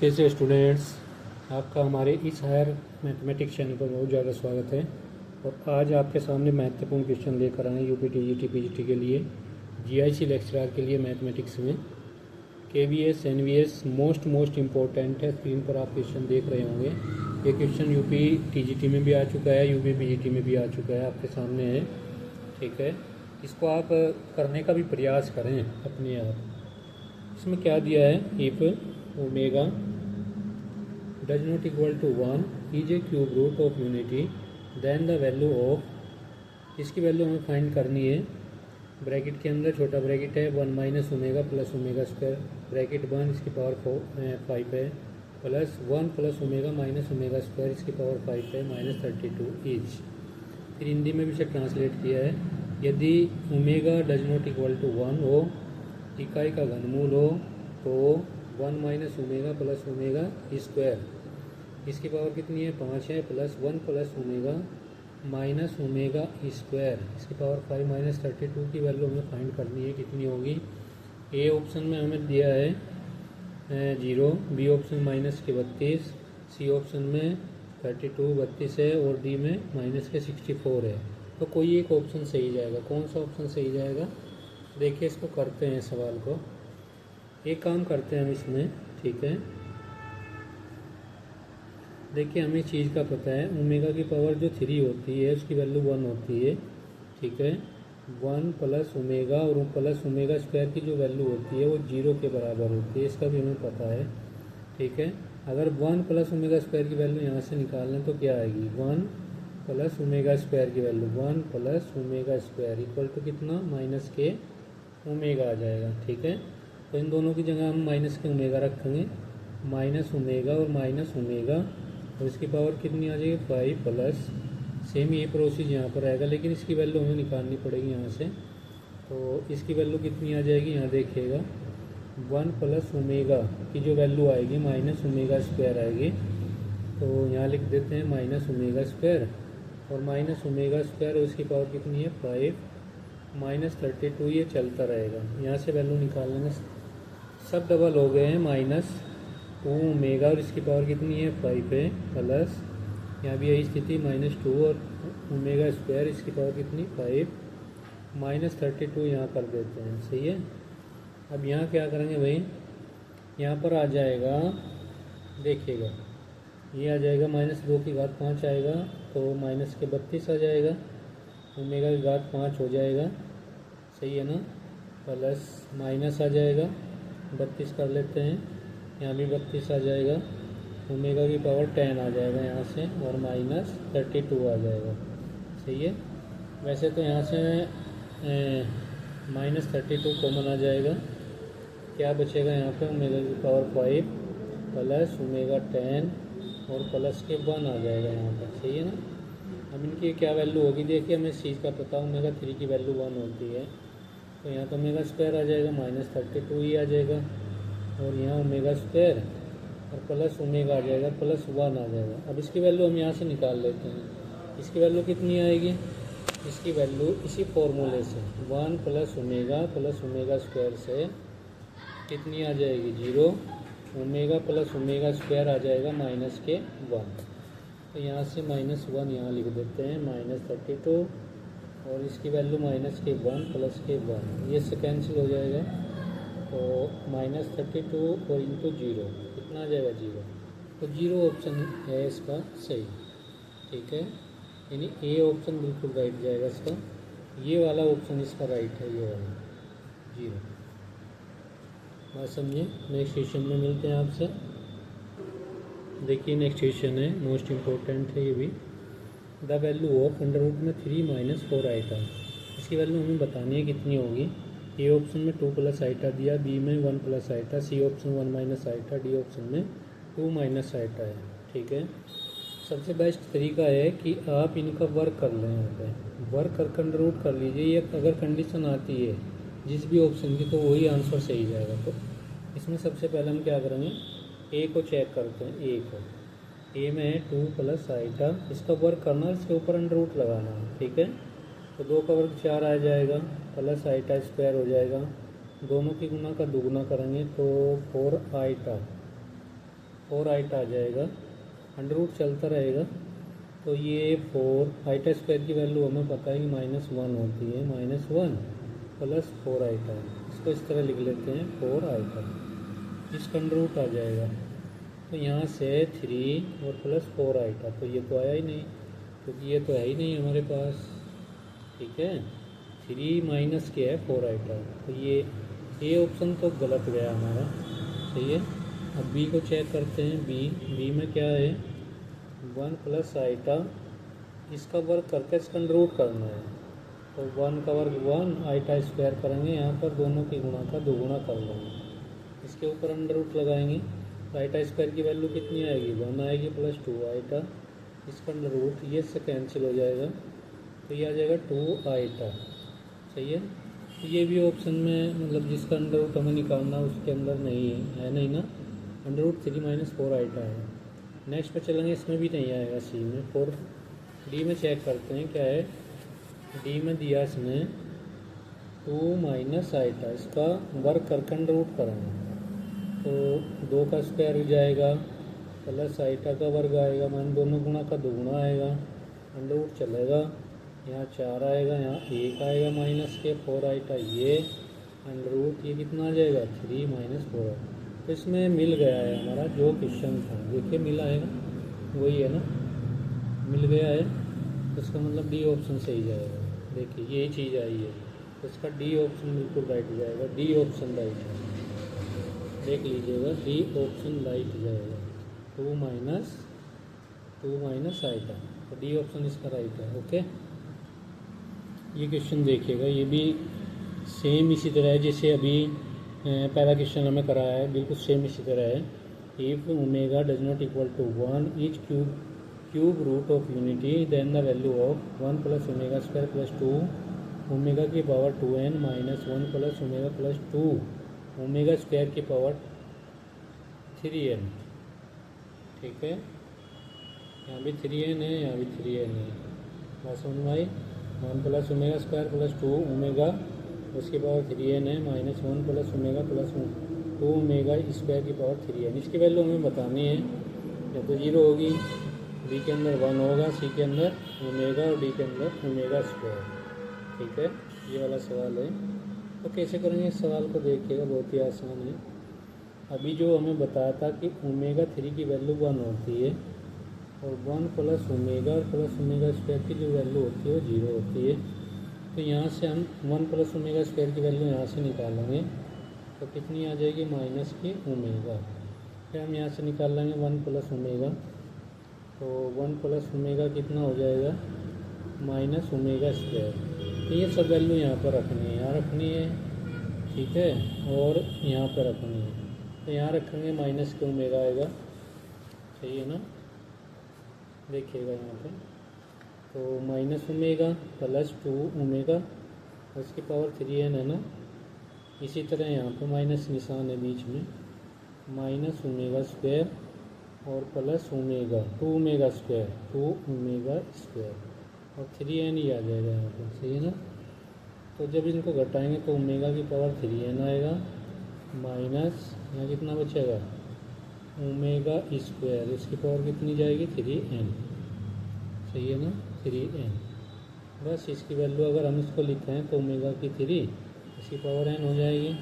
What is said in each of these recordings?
कैसे स्टूडेंट्स, आपका हमारे इस हायर मैथमेटिक्स चैनल पर बहुत ज़्यादा स्वागत है। और आज आपके सामने महत्वपूर्ण क्वेश्चन लेकर आए यूपी टीजीटी पीजीटी के लिए, जीआईसी लेक्चरर के लिए मैथमेटिक्स में। केवीएस एनवीएस मोस्ट इम्पोर्टेंट है। स्क्रीन पर आप क्वेश्चन देख रहे होंगे। ये क्वेश्चन यूपी टीजीटी में भी आ चुका है, यूपी पीजीटी में भी आ चुका है, आपके सामने है। ठीक है, इसको आप करने का भी प्रयास करें अपने आप। इसमें क्या दिया है, if omega does not equal to 1 is a cube root of unity, then the value of, इसकी वैल्यू हमें फाइंड करनी है। ब्रैकेट के अंदर छोटा ब्रैकेट है 1 minus omega plus omega square, bracket 1 इसकी पावर 5 है, plus 1 plus omega minus omega square इसकी पावर 5 है, माइनस 32 ईच। फिर हिंदी में भी इसे ट्रांसलेट किया है। यदि omega does not equal to 1 हो, इकाई का घनमूल हो, तो 1 minus omega plus omega square इसकी पावर कितनी है, 5 है, plus 1 plus omega minus omega square इसकी पावर 5 माइनस 32 की वैल्यू हमें फाइंड करनी है, कितनी होगी। ए ऑप्शन में हमें दिया है 0, बी ऑप्शन माइनस के 32, सी ऑप्शन में 32 32 है, और डी में माइनस के 64 है। तो कोई एक ऑप्शन सही जाएगा। कौन सा ऑप्शन सही जाएगा, देखिए इसको करते हैं सवाल को। एक काम करते हैं हम इसमें, ठीक है। देखिए हमें चीज़ का पता है, ओमेगा की पावर जो 3 होती है उसकी वैल्यू 1 होती है, ठीक है। 1 प्लस ओमेगा और प्लस ओमेगा स्क्वायर की जो वैल्यू होती है वो 0 के बराबर होती है, इसका भी हमें पता है, ठीक है। अगर 1 प्लस ओमेगा स्क्वायर की वैल्यू यहाँ से निकालें तो क्या आएगी, 1 प्लस ओमेगा स्क्वायर की value 1 plus omega square equal to कितना, माइनस के ओमेगा आ जाएगा, ठीक है। तो इन दोनों की जगह हम माइनस के ओमेगा रखेंगे, माइनस ओमेगा और माइनस ओमेगा, और इसकी पावर कितनी आ जाएगी 5 प्लस, सेम ये प्रोसेस यहाँ पर आएगा, लेकिन इसकी वैल्यू हमें निकालनी पड़ेगी यहाँ से। तो इसकी वैल्यू कितनी आ जाएगी, यहाँ देखिएगा 1 प्लस ओमेगा की जो वैल्यू आएगी माइनस ओमेगा स्क्वायर आएगी। तो यहाँ लिख देते हैं माइनस ओमेगा स्क्वायर, और माइनस ओमेगा स्क्वायर और इसकी पावर कितनी है 5 माइनस 32, ये चलता रहेगा। यहाँ से वैल्यू निकाल लेंगे, सब डबल हो गए हैं, माइनस ओमेगा और इसकी पावर कितनी है 5 है, प्लस यहाँ भी यही स्थिति -2 और ओमेगा स्क्वायर इसकी पावर कितनी 5 माइनस 32 यहाँ कर देते हैं, सही है। अब यहाँ क्या करेंगे भाई, यहाँ पर आ जाएगा, देखिएगा ये आ जाएगा -2 की घात 5 आएगा, तो माइनस के 32 आ जाएगा, ओमेगा की घात 5 हो जाएगा, सही है ना, प्लस माइनस आ जाएगा 32 कर लेते हैं, यहाँ भी 32 आ जाएगा, ओमेगा की पावर 10 आ जाएगा यहाँ से, और माइनस 32 आ जाएगा, सही है। वैसे तो यहाँ से माइनस 32 कॉमन आ जाएगा, क्या बचेगा यहाँ पे, ओमेगा की पावर 5 प्लस ओमेगा 10 और प्लस के 1 आ जाएगा यहाँ पर, सही है ना। अब इनकी क्या वैल्यू होगी, देखिए हमें इस चीज़ का पता, ओमेगा 3 की वैल्यू 1 होती है, तो यहाँ तो ओमेगा स्क्वायर आ जाएगा, माइनस 32 ही आ जाएगा, और यहाँ ओमेगा स्क्वायर और प्लस ओमेगा आ जाएगा, प्लस 1 आ जाएगा। अब इसकी वैल्यू हम यहाँ से निकाल लेते हैं। इसकी वैल्यू कितनी आएगी, इसकी वैल्यू इसी फॉर्मूले से 1 प्लस ओमेगा स्क्वायर से कितनी आ जाएगी 0, ओमेगा प्लस ओमेगा स्क्वायर आ जाएगा माइनस के 1। तो यहाँ से -1 यहाँ लिख देते हैं, -32 और इसकी वैल्यू माइनस के 1 प्लस के 1, ये से कैंसिल हो जाएगा, तो -32 और इंटू 0 कितना आ जाएगा 0। तो 0 ऑप्शन है इसका सही, ठीक है, यानी ए ऑप्शन बिल्कुल राइट जाएगा इसका, ये वाला ऑप्शन इसका राइट है, ये वाला 0। बात समझिए। नेक्स्ट क्वेश्चन में मिलते हैं आपसे। देखिए नेक्स्ट क्वेश्चन है, मोस्ट इम्पोर्टेंट है ये भी। The value of under root में 3 माइनस 4 आइटा, इसकी वैल्यू हमें बतानी है कितनी होगी। ए ऑप्शन में 2 प्लस आइटा दिया, बी में 1 plus iota, C option 1 minus iota, D option में 2 माइनस आइटा है, ठीक है। सबसे बेस्ट तरीका है कि आप इनका वर्क कर लें, यहाँ पे वर्क कर अंडर रूट कर लीजिए। ये अगर कंडीशन आती है जिस भी ऑप्शन की, तो वही आंसर सही जाएगा। तो इसमें सबसे पहले हम क्या करेंगे, ए को चेक करते हैं। ए को, ए में है 2 प्लस आइटा, इसका वर्क करना है, इसके ऊपर अंडर रूट लगाना है, ठीक है। तो 2 का वर्ग 4 आ जाएगा, प्लस आइटा स्क्वायर हो जाएगा, दोनों की गुना का दुगुना करेंगे तो 4 आइटा 4 आइटा आ जाएगा, अंडर रूट चलता रहेगा। तो ये 4 आइटा स्क्वायर की वैल्यू हमें पता है कि -1 होती है, -1 प्लस 4 आइटा। इसको इस तरह लिख लेते हैं 4 आइटा, इसका अंडर रूट आ जाएगा। तो यहाँ से 3 और प्लस 4 आइटा, तो ये तो आया ही नहीं क्योंकि ये तो है ही नहीं हमारे पास, ठीक है। 3 माइनस क्या है 4 आइटा, तो ये ए ऑप्शन तो गलत गया हमारा, सही है। अब बी को चेक करते हैं। बी में क्या है 1 प्लस आइटा, इसका वर्ग करके इसका अंडर रूट करना है। तो 1 का वर्ग 1, आइटा स्क्वायर करेंगे, यहाँ पर दोनों की गुणा का दोगुना कर लेंगे, इसके ऊपर अंडर रूट लगाएंगे। तो आइटा स्क्वायर की वैल्यू कितनी आएगी 1 आएगी प्लस 2 आइटा, इसका अंडर रूट ये से कैंसिल हो जाएगा, तो ये आ जाएगा 2 आइटा, सही है। तो ये भी ऑप्शन में मतलब जिसका अंडर रूट हमें निकालना उसके अंदर नहीं है नहीं ना, अंडर रूट 3 माइनस 4 आइटा है। नेक्स्ट पे चलेंगे, इसमें भी नहीं आएगा, सी में 4। डी में चेक करते हैं क्या है। डी में दिया इसने 2 माइनस आइटा, इसका वर्ग करके अंडर रूट करेंगे, तो 2 का स्क्वायर हो जाएगा प्लस आइटा का वर्ग आएगा, मान दोनों गुणा का दोगुना आएगा, अंडर रूट चलेगा, यहाँ 4 आएगा, यहाँ 1 आएगा माइनस के 4 आइटा, ये अंडर रूट ये कितना आ जाएगा 3 माइनस 4। तो इसमें मिल गया है हमारा जो क्वेश्चन था, देखिए मिला है वही है ना, मिल गया है, तो इसका मतलब डी ऑप्शन सही जाएगा। देखिए यही चीज़ आई है, तो इसका डी ऑप्शन बिल्कुल राइट जाएगा, डी ऑप्शन राइट है, देख लीजिएगा डी ऑप्शन राइट जाएगा। 2 माइनस आइटा, तो डी ऑप्शन इसका राइट है। ओके, ये क्वेश्चन देखिएगा, ये भी सेम इसी तरह है जैसे अभी पहला क्वेश्चन हमें कराया है, बिल्कुल सेम इसी तरह है। If omega does not equal to 1 is cube root of unity, then the value of 1 plus omega square plus 2 omega की power 2n minus 1 plus omega plus 2 omega square की पावर 3n, ठीक है। यहाँ भी 3n है, यहाँ भी 3n है, बस समझ में आई। 1 plus omega square plus 2 omega उसकी पावर 3n है, minus 1 plus omega plus 2 omega square की पावर 3n। इसकी वैल्यू हमें बतानी है, या तो 0 होगी, बी के अंदर 1 होगा, सी के अंदर ओमेगा और डी के अंदर ओमेगा स्क्वायर, ठीक है। ये वाला सवाल है, तो कैसे करेंगे इस सवाल को देखिएगा, बहुत ही आसान है। अभी जो हमें बताया था कि ओमेगा 3 की वैल्यू 1 होती है और 1 प्लस ओमेगा और प्लस ओमेगा स्क्वायर की जो वैल्यू होती है वो 0 होती है। तो यहाँ से हम 1 प्लस ओमेगा स्क्वायर की वैल्यू यहाँ से निकालेंगे, तो कितनी आ जाएगी माइनस की ओमेगा। फिर हम यहाँ से निकाल लेंगे 1 प्लस ओमेगा, तो 1 प्लस ओमेगा कितना हो जाएगा माइनस ओमेगा स्क्वायर। तो ये सब वैल्यू यहाँ पर रखनी है, यहाँ रखनी है, ठीक है, और यहाँ पर रखनी है। तो यहाँ रखेंगे माइनस के ओमेगा आएगा, सही है ना। देखिएगा यहाँ पे, तो माइनस ओमेगा प्लस 2 ओमेगा उसकी पावर 3n है ना। इसी तरह यहाँ पे माइनस निशान है बीच में, माइनस ओमेगा स्क्वायर और plus omega 2 omega square 2 omega square और 3n ही आ जाएगा यहाँ पे, सही है ना। तो जब इनको घटाएंगे तो ओमेगा की पावर 3n आएगा, माइनस यहाँ कितना बचेगा ओमेगा स्क्वायर, इसकी पावर कितनी जाएगी 3n, सही है ना 3n। बस इसकी वैल्यू अगर हम इसको लिखें तो ओमेगा की 3 इसकी पावर n हो जाएगी,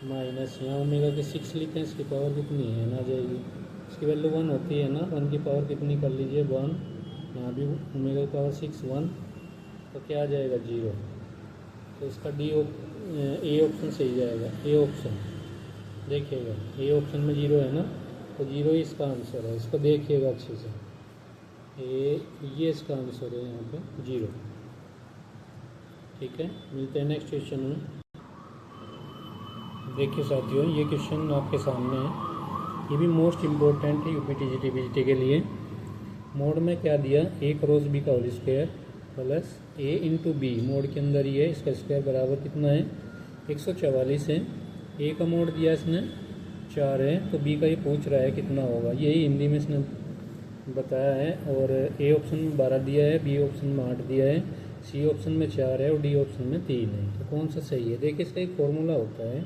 माइनस यहाँ ओमेगा की 6 लिखें, इसकी पावर कितनी है n आ जाएगी। इसकी वैल्यू 1 होती है ना, 1 की पावर कितनी कर लीजिए 1, यहाँ भी ओमेगा की पावर 6 1, तो क्या आ जाएगा 0। तो इसका ए ऑप्शन सही जाएगा, ए ऑप्शन। देखिएगा ए ऑप्शन में 0 है ना, तो 0 ही इसका आंसर है, इसको देखिएगा अच्छे से, ये इसका आंसर है यहाँ पे 0, ठीक है। मिलते हैं नेक्स्ट क्वेश्चन में। देखिए साथियों, ये क्वेश्चन आपके सामने है, ये भी मोस्ट इम्पोर्टेंट है यूपीटी जीटी के लिए। मोड में क्या दिया, a क्रॉस b का whole square plus a into B, mode के अंदर ही है, इसका स्क्वायर बराबर कितना है 144 है। a का मोड दिया इसने 4 है, तो b का ये पूछ रहा है कितना होगा, यही हिंदी में इसने बताया है। और a ऑप्शन में 12 दिया है, b ऑप्शन में 8 दिया है, c ऑप्शन में 4 है और d ऑप्शन में 3 है। तो कौन सा सही है, देखिए इसका एक फॉर्मूला होता है,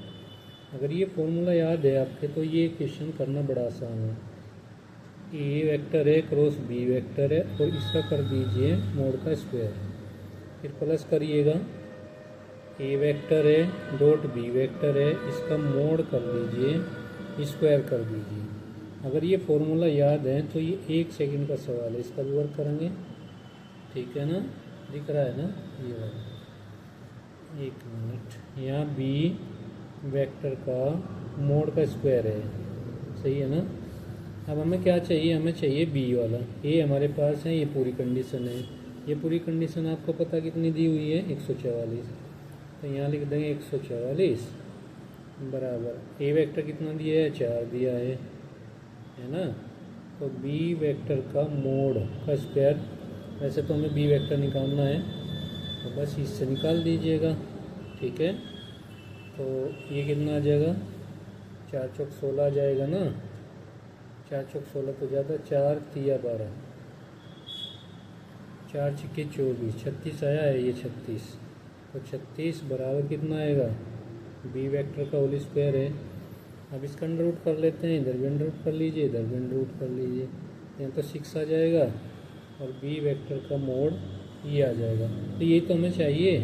अगर ये फॉर्मूला याद है आपके तो ये क्वेश्चन करना बड़ा आसान है। ए वेक्टर है क्रॉस बी वेक्टर है और इसका कर दीजिए मोड का स्क्वायर, फिर प्लस करिएगा ए वेक्टर है डॉट बी वेक्टर है, इसका मोड कर दीजिए स्क्वायर कर दीजिए। अगर ये फॉर्मूला याद है तो ये 1 सेकंड का सवाल है, इसका भी वर्क करेंगे, ठीक है ना, दिख रहा है ना ये वाला। 1 मिनट, यहाँ बी वेक्टर का मोड का स्क्वायर है, सही है ना। अब हमें क्या चाहिए, हमें चाहिए बी वाला। ए हमारे पास है, ये पूरी कंडीशन है, ये पूरी कंडीशन आपको पता कितनी दी हुई है 144, तो यहाँ लिख देंगे 144 बराबर ए वेक्टर कितना दिया है 4 दिया है ना। तो बी वेक्टर का मोड का स्क्वायर, वैसे तो हमें बी वेक्टर निकालना है तो बस इससे निकाल दीजिएगा, ठीक है। तो ये कितना आ जाएगा 4 चौक 16 आ जाएगा ना, 4 चौक 16 तो ज़्यादा, 4 तिया 12, 4 छिक्के 24, 36 आया है ये 36, तो 36 बराबर कितना आएगा बी वेक्टर का होल स्क्वायर है। अब इसका अंडर रूट कर लेते हैं, इधर भी अंडर रूट कर लीजिए, इधर भी अंडर रूट कर लीजिए, यहाँ तो 6 आ जाएगा और बी वेक्टर का मोड ये आ जाएगा। तो ये तो हमें चाहिए,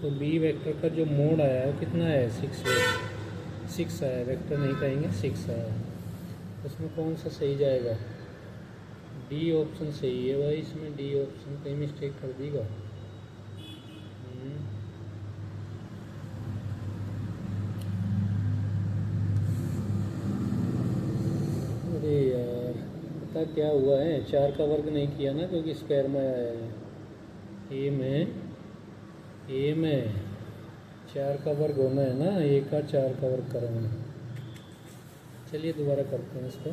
तो बी वेक्टर का जो मोड आया है कितना है 6 आया, वेक्टर नहीं कहेंगे 6 आया। उसमें कौन सा सही जाएगा, डी ऑप्शन सही है भाई, इसमें डी ऑप्शन कहीं मिस्टेक कर देगा। अरे यार पता क्या हुआ है, 4 का वर्ग नहीं किया ना क्योंकि स्क्वायर में आया है, ए में 4 का वर्ग होना है ना, ए का 4 का वर्ग करेंगे। चलिए दोबारा करते हैं इसको,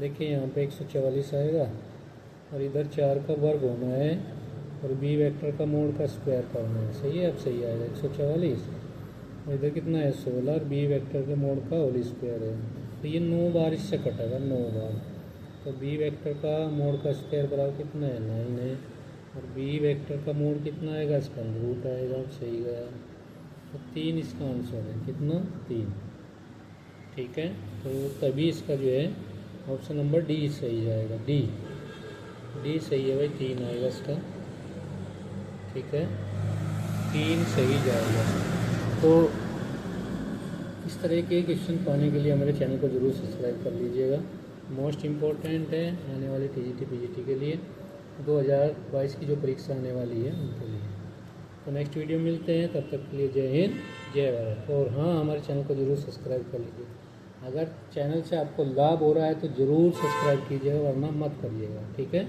देखिए यहाँ पे 144 आएगा और इधर 4 का वर्ग होना है और बी वेक्टर का मोड का स्क्वायर करना है, सही है। अब सही आएगा 144 और इधर कितना है 16 और बी वेक्टर के मोड का होल स्क्वायर है, तो ये 9 बार इससे कटेगा 9 बार। तो बी वेक्टर का मोड का स्क्वायर बराबर कितना है 9 है और बी वेक्टर का मोड कितना आएगा, इसका रूट आएगा, सही गया। तो 3 इसका आंसर है, कितना 3, ठीक है। तो तभी इसका जो है ऑप्शन नंबर डी सही जाएगा, डी सही है भाई, 3 आएगा इसका, ठीक है, 3 सही जाएगा। तो इस तरह के क्वेश्चन पाने के लिए हमारे चैनल को ज़रूर सब्सक्राइब कर लीजिएगा, मोस्ट इम्पोर्टेंट है आने वाले टीजीटी पीजीटी के लिए, 2022 की जो परीक्षा आने वाली है उनके लिए। तो नेक्स्ट वीडियो मिलते हैं, तब तक के लिए जय हिंद जय भारत। और हाँ, हमारे चैनल को ज़रूर सब्सक्राइब कर लीजिए, अगर चैनल से आपको लाभ हो रहा है तो ज़रूर सब्सक्राइब कीजिएगा, वरना मत करिएगा, ठीक है।